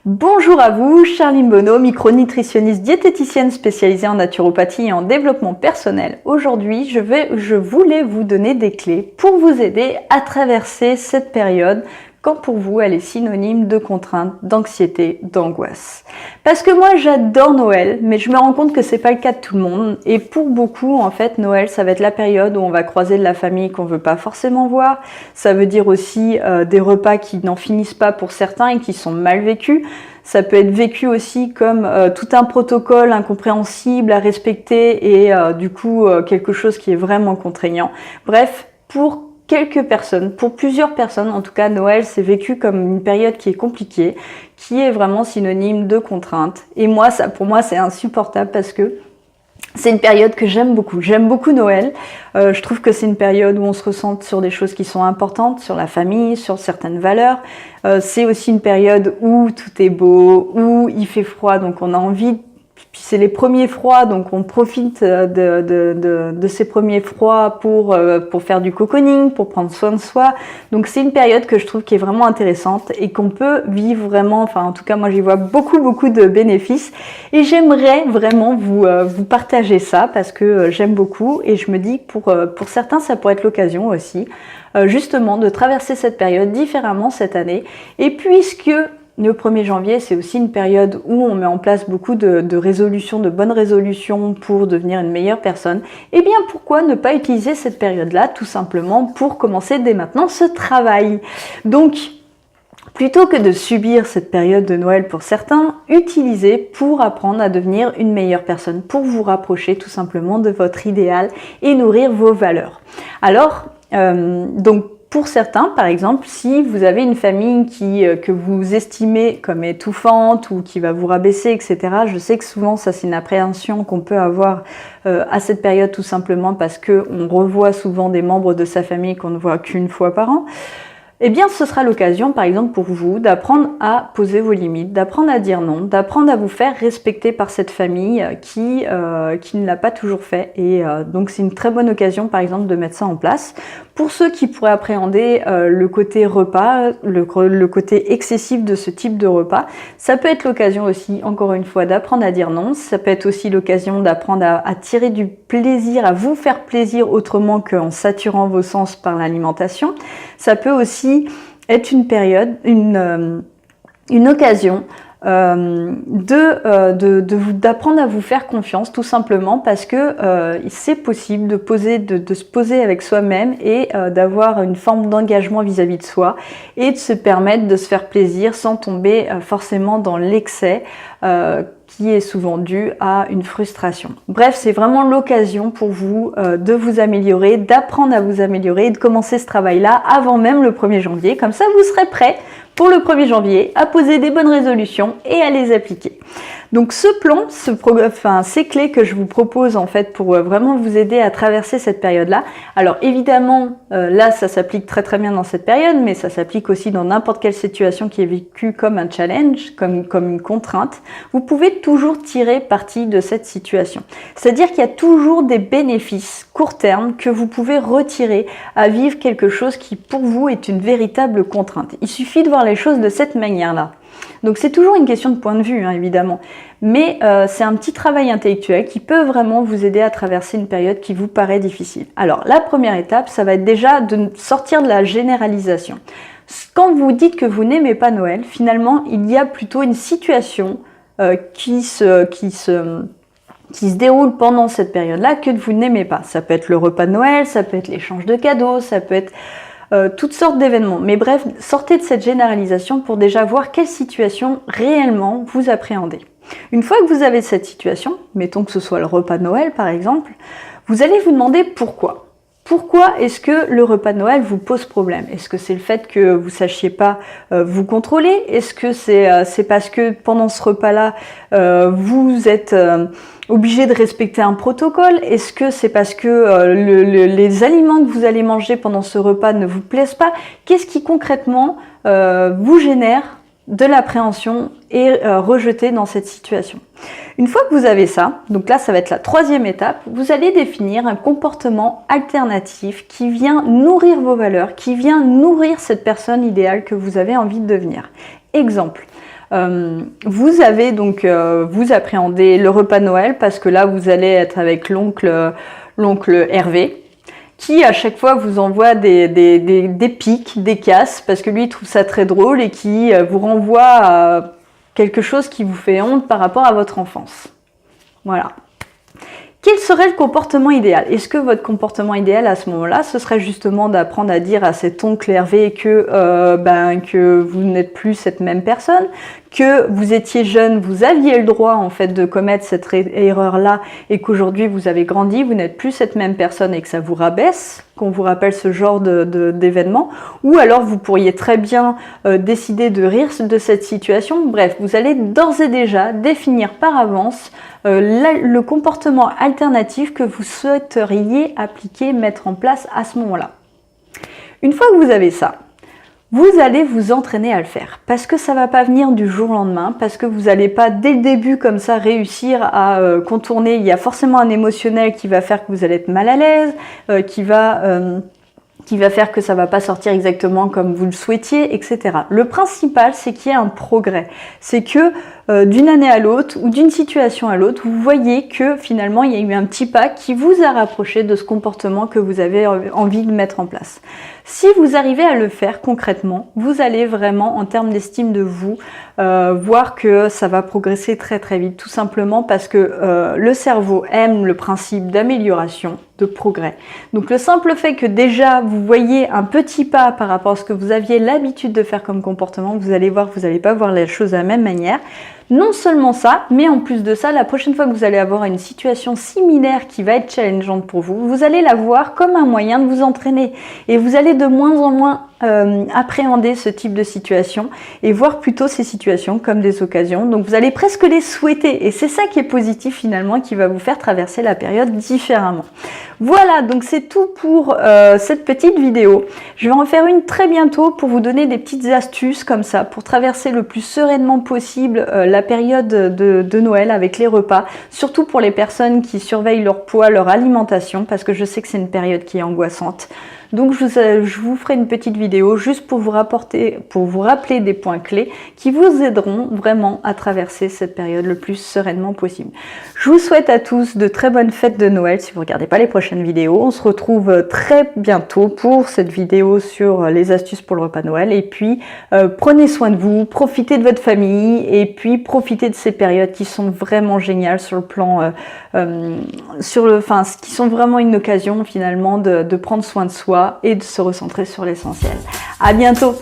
Bonjour à vous, Charline Bonneau, micronutritionniste diététicienne spécialisée en naturopathie et en développement personnel. Aujourd'hui, je voulais vous donner des clés pour vous aider à traverser cette période quand pour vous elle est synonyme de contrainte, d'anxiété, d'angoisse. Parce que moi j'adore Noël, mais je me rends compte que c'est pas le cas de tout le monde. Et pour beaucoup, en fait, Noël ça va être la période où on va croiser de la famille qu'on veut pas forcément voir. Ça veut dire aussi des repas qui n'en finissent pas pour certains et qui sont mal vécus. Ça peut être vécu aussi comme tout un protocole incompréhensible à respecter et du coup quelque chose qui est vraiment contraignant. Bref, pour quelques personnes, pour plusieurs personnes en tout cas, Noël c'est vécu comme une période qui est compliquée, qui est vraiment synonyme de contrainte. Et moi, pour moi c'est insupportable parce que c'est une période que j'aime beaucoup. J'aime beaucoup Noël. Je trouve que c'est une période où on se ressent sur des choses qui sont importantes, sur la famille, sur certaines valeurs. C'est aussi une période où tout est beau, où il fait froid, donc on a envie. Puis c'est les premiers froids, donc on profite de ces premiers froids pour faire du cocooning, pour prendre soin de soi. Donc c'est une période que je trouve qui est vraiment intéressante et qu'on peut vivre vraiment, enfin en tout cas moi j'y vois beaucoup de bénéfices et j'aimerais vraiment vous partager ça parce que j'aime beaucoup et je me dis que pour certains ça pourrait être l'occasion aussi justement de traverser cette période différemment cette année. Et puisque le 1er janvier, c'est aussi une période où on met en place beaucoup de résolutions, de bonnes résolutions pour devenir une meilleure personne. Eh bien, pourquoi ne pas utiliser cette période-là, tout simplement, pour commencer dès maintenant ce travail? Donc, plutôt que de subir cette période de Noël pour certains, utilisez pour apprendre à devenir une meilleure personne, pour vous rapprocher tout simplement de votre idéal et nourrir vos valeurs. Alors, donc, pour certains, par exemple, si vous avez une famille que vous estimez comme étouffante ou qui va vous rabaisser, etc., je sais que souvent ça c'est une appréhension qu'on peut avoir à cette période tout simplement parce qu'on revoit souvent des membres de sa famille qu'on ne voit qu'une fois par an. Eh bien, ce sera l'occasion, par exemple, pour vous d'apprendre à poser vos limites, d'apprendre à dire non, d'apprendre à vous faire respecter par cette famille qui ne l'a pas toujours fait. Et donc, c'est une très bonne occasion, par exemple, de mettre ça en place. Pour ceux qui pourraient appréhender le côté repas, le côté excessif de ce type de repas, ça peut être l'occasion aussi, encore une fois, d'apprendre à dire non. Ça peut être aussi l'occasion d'apprendre à tirer du plaisir, à vous faire plaisir autrement qu'en saturant vos sens par l'alimentation. Ça peut aussi être une période, une occasion d'apprendre à vous faire confiance tout simplement parce que c'est possible de se poser avec soi-même et d'avoir une forme d'engagement vis-à-vis de soi et de se permettre de se faire plaisir sans tomber forcément dans l'excès qui est souvent dû à une frustration. Bref, c'est vraiment l'occasion pour vous de vous améliorer, d'apprendre à vous améliorer et de commencer ce travail-là avant même le 1er janvier. Comme ça, vous serez prêts pour le 1er janvier à poser des bonnes résolutions et à les appliquer. Donc ce plan, ces clés que je vous propose en fait pour vraiment vous aider à traverser cette période-là. Alors évidemment, là ça s'applique très bien dans cette période, mais ça s'applique aussi dans n'importe quelle situation qui est vécue comme un challenge, comme une contrainte. Vous pouvez toujours tirer parti de cette situation. C'est-à-dire qu'il y a toujours des bénéfices court terme que vous pouvez retirer à vivre quelque chose qui pour vous est une véritable contrainte. Il suffit de voir les choses de cette manière-là. Donc c'est toujours une question de point de vue, hein, évidemment, mais c'est un petit travail intellectuel qui peut vraiment vous aider à traverser une période qui vous paraît difficile. Alors la première étape, ça va être déjà de sortir de la généralisation. Quand vous dites que vous n'aimez pas Noël, finalement, il y a plutôt une situation qui se déroule pendant cette période-là que vous n'aimez pas. Ça peut être le repas de Noël, ça peut être l'échange de cadeaux, ça peut être toutes sortes d'événements. Mais bref, sortez de cette généralisation pour déjà voir quelle situation réellement vous appréhendez. Une fois que vous avez cette situation, mettons que ce soit le repas de Noël par exemple, vous allez vous demander pourquoi. Pourquoi est-ce que le repas de Noël vous pose problème? Est-ce que c'est le fait que vous sachiez pas vous contrôler? Est-ce que c'est parce que pendant ce repas-là, vous êtes obligé de respecter un protocole? Est-ce que c'est parce que les aliments que vous allez manger pendant ce repas ne vous plaisent pas? Qu'est-ce qui concrètement vous génère de l'appréhension et rejeté dans cette situation? Une fois que vous avez ça, donc là ça va être la troisième étape, vous allez définir un comportement alternatif qui vient nourrir vos valeurs, qui vient nourrir cette personne idéale que vous avez envie de devenir. Exemple, Vous avez donc, vous appréhendez le repas de Noël parce que là, vous allez être avec l'oncle Hervé, qui à chaque fois vous envoie des pics, des casses, parce que lui il trouve ça très drôle et qui vous renvoie à quelque chose qui vous fait honte par rapport à votre enfance. Voilà. Quel serait le comportement idéal? Est-ce que votre comportement idéal à ce moment-là, ce serait justement d'apprendre à dire à cet oncle Hervé que vous n'êtes plus cette même personne, que vous étiez jeune, vous aviez le droit en fait de commettre cette erreur-là et qu'aujourd'hui vous avez grandi, vous n'êtes plus cette même personne et que ça vous rabaisse, qu'on vous rappelle ce genre d'événement, ou alors vous pourriez très bien décider de rire de cette situation. Bref, vous allez d'ores et déjà définir par avance le comportement alternatif que vous souhaiteriez appliquer, mettre en place à ce moment-là. Une fois que vous avez ça, vous allez vous entraîner à le faire parce que ça va pas venir du jour au lendemain, parce que vous n'allez pas dès le début comme ça réussir à contourner. Il y a forcément un émotionnel qui va faire que vous allez être mal à l'aise, qui va faire que ça va pas sortir exactement comme vous le souhaitiez, etc. Le principal, c'est qu'il y ait un progrès. C'est que d'une année à l'autre ou d'une situation à l'autre, vous voyez que finalement, il y a eu un petit pas qui vous a rapproché de ce comportement que vous avez envie de mettre en place. Si vous arrivez à le faire concrètement, vous allez vraiment, en termes d'estime de vous, voir que ça va progresser très très vite, tout simplement parce que le cerveau aime le principe d'amélioration, de progrès. Donc le simple fait que déjà vous voyez un petit pas par rapport à ce que vous aviez l'habitude de faire comme comportement, vous allez voir que vous n'allez pas voir les choses de la même manière. Non seulement ça, mais en plus de ça, la prochaine fois que vous allez avoir une situation similaire qui va être challengeante pour vous, vous allez la voir comme un moyen de vous entraîner. Et vous allez de moins en moins appréhender ce type de situation et voir plutôt ces situations comme des occasions. Donc vous allez presque les souhaiter et c'est ça qui est positif finalement, qui va vous faire traverser la période différemment. Voilà, donc c'est tout pour cette petite vidéo. Je vais en faire une très bientôt pour vous donner des petites astuces comme ça pour traverser le plus sereinement possible la période de Noël avec les repas, surtout pour les personnes qui surveillent leur poids, leur alimentation, parce que je sais que c'est une période qui est angoissante. Donc je vous ferai une petite vidéo juste pour vous rappeler des points clés qui vous aideront vraiment à traverser cette période le plus sereinement possible. Je vous souhaite à tous de très bonnes fêtes de Noël si vous ne regardez pas les prochaines vidéos. On se retrouve très bientôt pour cette vidéo sur les astuces pour le repas de Noël. Et puis prenez soin de vous, profitez de votre famille et puis profitez de ces périodes qui sont vraiment géniales sur le plan, qui sont vraiment une occasion finalement de prendre soin de soi et de se recentrer sur l'essentiel. À bientôt!